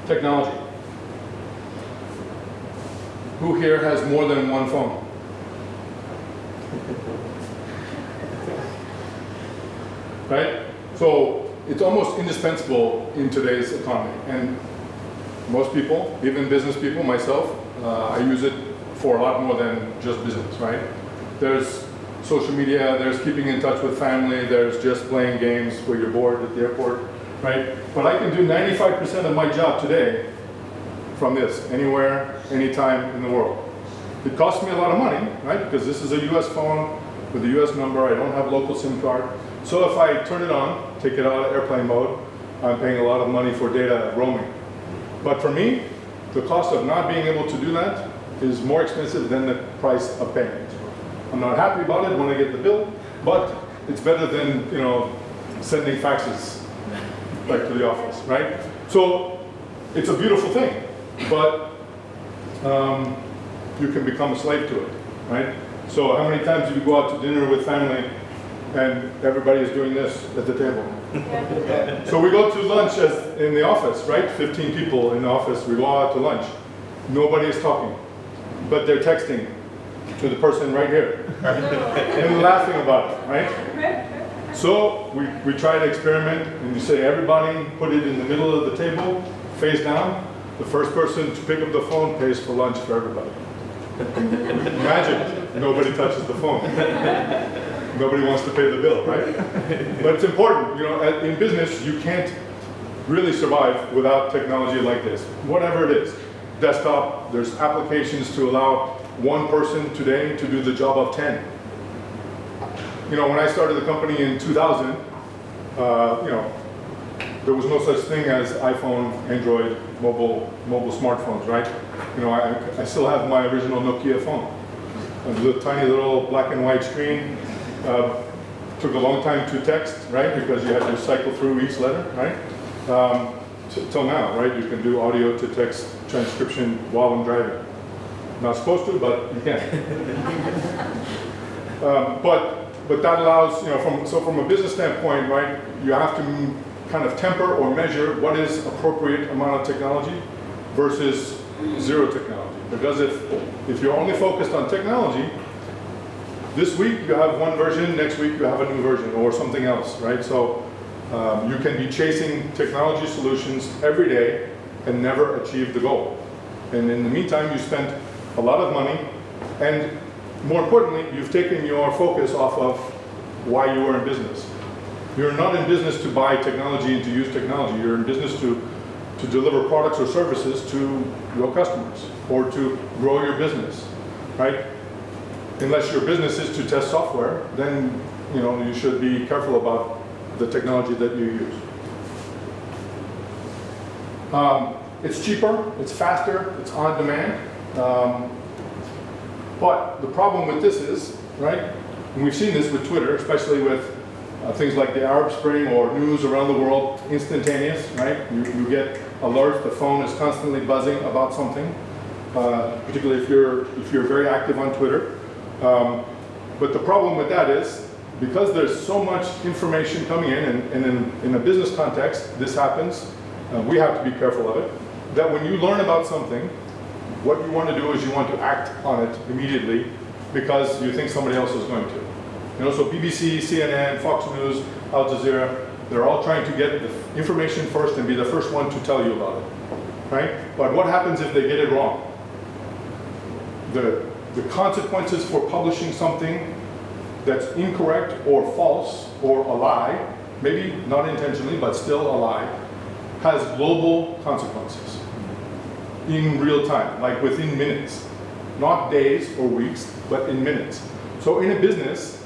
Technology. Who here has more than one phone? Right? So it's almost indispensable in today's economy. And most people, even business people, myself, I use it for a lot more than just business, right? There's social media, there's keeping in touch with family, there's just playing games where you're bored at the airport, right? But I can do 95% of my job today from this, anywhere, anytime in the world. It costs me a lot of money, right? Because this is a US phone with a US number, I don't have local SIM card. So if I turn it on, take it out of airplane mode, I'm paying a lot of money for data roaming. But for me, the cost of not being able to do that is more expensive than the price of paying it. I'm not happy about it when I get the bill, but it's better than, you know, sending faxes back to the office, right? So it's a beautiful thing, but you can become a slave to it, right? So how many times do you go out to dinner with family and everybody is doing this at the table? So we go to lunch in the office, right? 15 people in the office, we go out to lunch. Nobody is talking, but they're texting to the person right here and laughing about it, right? So we try to experiment, and you say everybody put it in the middle of the table, face down. The first person to pick up the phone pays for lunch for everybody. Imagine, nobody touches the phone. Nobody wants to pay the bill, right? But it's important, you know, in business, you can't really survive without technology like this. Whatever it is, desktop, there's applications to allow one person today to do the job of 10. You know, when I started the company in 2000, you know, there was no such thing as iPhone, Android, mobile smartphones, right? You know, I still have my original Nokia phone. The tiny little black and white screen. Took a long time to text, right? Because you had to cycle through each letter, right? Till now, right? You can do audio to text transcription while I'm driving. Not supposed to, but you can. But that allows, you know, from a business standpoint, right? You have to kind of temper or measure what is appropriate amount of technology versus zero technology. Because if you're only focused on technology, this week you have one version, next week you have a new version or something else, right? So you can be chasing technology solutions every day and never achieve the goal. And in the meantime, you spent a lot of money, and more importantly, you've taken your focus off of why you are in business. You're not in business to buy technology and to use technology. You're in business to deliver products or services to your customers or to grow your business, right? Unless your business is to test software, then you know you should be careful about the technology that you use. It's cheaper, it's faster, it's on demand. But the problem with this is, right, and we've seen this with Twitter, especially with things like the Arab Spring or news around the world, instantaneous, right? You get alerts, the phone is constantly buzzing about something, particularly if you're very active on Twitter. But the problem with that is, because there's so much information coming in, and in a business context, this happens, we have to be careful of it, that when you learn about something, what you want to do is you want to act on it immediately because you think somebody else is going to. You know, so BBC, CNN, Fox News, Al Jazeera, they're all trying to get the information first and be the first one to tell you about it, right? But what happens if they get it wrong? The consequences for publishing something that's incorrect or false or a lie, maybe not intentionally, but still a lie, has global consequences in real time, like within minutes. Not days or weeks, but in minutes. So in a business,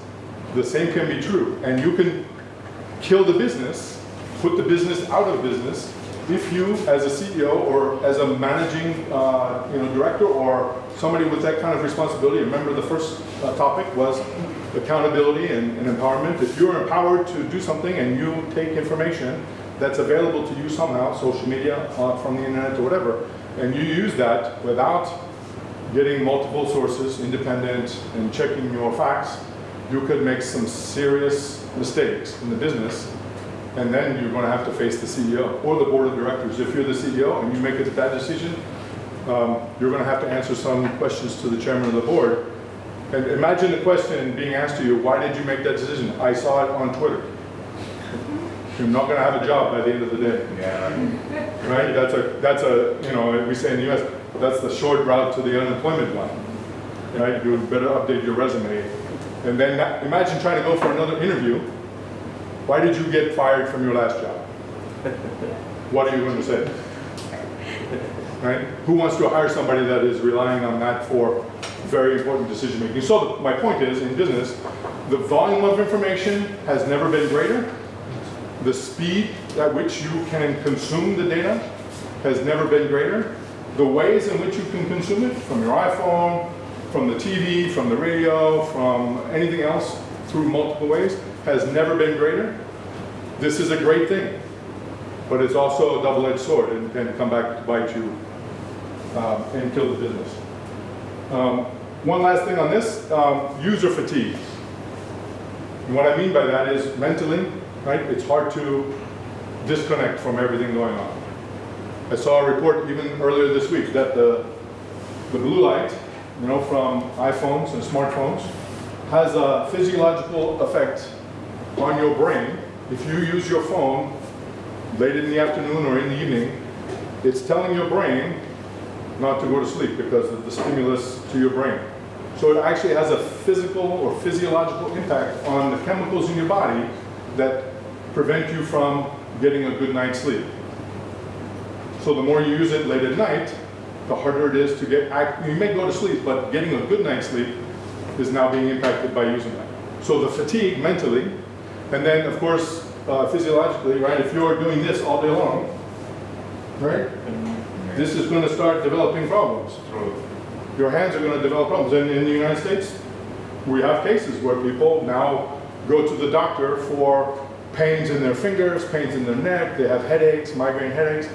the same can be true. And you can kill the business, put the business out of business, if you, as a CEO or as a managing director or somebody with that kind of responsibility, remember the first topic was accountability and empowerment. If you're empowered to do something and you take information that's available to you somehow, social media, from the internet or whatever, and you use that without getting multiple sources, independent, and checking your facts, you could make some serious mistakes in the business And then you're going to have to face the CEO or the board of directors. If you're the CEO and you make a bad decision, you're going to have to answer some questions to the chairman of the board. And imagine the question being asked to you, why did you make that decision? I saw it on Twitter. You're not going to have a job by the end of the day. Yeah. Right? That's a, you know, we say in the US, that's the short route to the unemployment line. Right? You better update your resume. And then imagine trying to go for another interview. Why did you get fired from your last job? What are you going to say? Right? Who wants to hire somebody that is relying on that for very important decision making? So my point is, in business, the volume of information has never been greater. The speed at which you can consume the data has never been greater. The ways in which you can consume it, from your iPhone, from the TV, from the radio, from anything else, through multiple ways, has never been greater. This is a great thing, but it's also a double-edged sword and can come back to bite you and kill the business. One last thing on this, user fatigue. And what I mean by that is mentally, right? It's hard to disconnect from everything going on. I saw a report even earlier this week that the blue light, you know, from iPhones and smartphones has a physiological effect on your brain. If you use your phone late in the afternoon or in the evening, it's telling your brain not to go to sleep because of the stimulus to your brain. So it actually has a physical or physiological impact on the chemicals in your body that prevent you from getting a good night's sleep. So the more you use it late at night, the harder it is to get, you may go to sleep, but getting a good night's sleep is now being impacted by using that. So the fatigue mentally, and then of course physiologically, right? If you're doing this all day long, right? This is going to start developing problems. Your hands are going to develop problems. And in the United States, we have cases where people now go to the doctor for pains in their fingers, pains in their neck, they have headaches, migraine headaches.